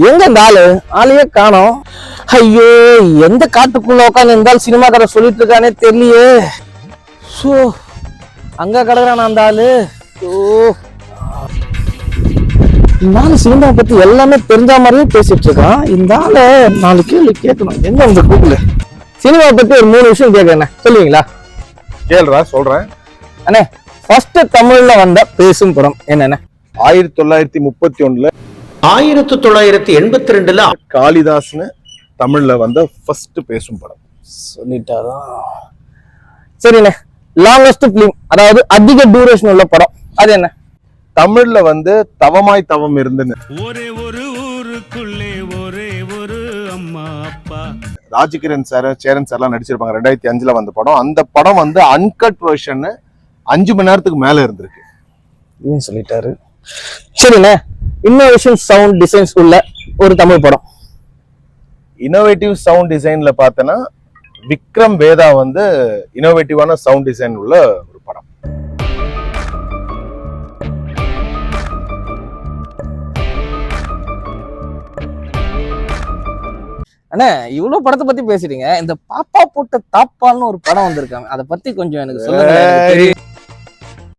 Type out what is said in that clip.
எங்க இந்த ஆளையே காணோம். ஐயோ, எந்த காட்டுக்குள்ள உட்காந்து இருந்தாலும் சினிமா கதை சொல்லிட்டு இருக்கானே தெரியலையே. ஸோ அங்க கிடக்குறான் அந்த ஆளு. இந்த ஆளு சினிமா பத்தி எல்லாமே தெரிஞ்ச மாதிரியே பேசிட்டு இருக்கான். இந்த ஆளு 4 கேள்வி கேட்கணும். எங்க இந்த கூகுள் சினிமா பத்தி ஒரு 3 விஷயம் கேட்கறேன், சொல்லுவீங்களா? கேள்றா, சொல்றேன் அண்ணே. ஃபர்ஸ்ட் தமிழ்ல வந்த பேசும் படம் என்னென்ன? 1931 1982 காளிதாஸ்னு தமிழ்ல வந்த ஃபர்ஸ்ட் பேசும் படம். சொல்லிட்டாரா? சரிண்ணே. லாங்கஸ்ட் பிலிம், அதாவது அதிக டியூரேஷன் உள்ள படம், அது என்ன? தமிழ்ல வந்து தவமாய் தவம் இருந்துன்னு. ஒரே ஒரு ஊருக்குள்ளே ஒரே ஒரு அம்மா அப்பா. ராஜகிரண் சார், சேரன் சார்லாம் நடிச்சிருப்பாங்க. 2005 வந்த படம். அந்த படம் வந்து அன்கட் வெர்ஷன் 5 மணி நேரத்துக்கு மேல இருந்திருக்கு. சொல்லிட்டாரு. சரிண்ணே. இன்னோவேஷன் சவுண்ட் டிசைன்ஸ் உள்ள ஒரு தமிழ் படம். இன்னோவேட்டிவ் சவுண்ட் டிசைன்ல பார்த்தனா விக்ரம் வேதா வந்து இன்னோவேட்டிவான சவுண்ட் டிசைன் உள்ள ஒரு படம். அண்ணே, இவ்வளவு படத்தை பத்தி பேசிட்டீங்க. இந்த பாப்பா போட்ட தாப்பான்னு ஒரு படம் வந்திருக்காங்க, அதை பத்தி கொஞ்சம் எனக்கு சொல்லுங்க.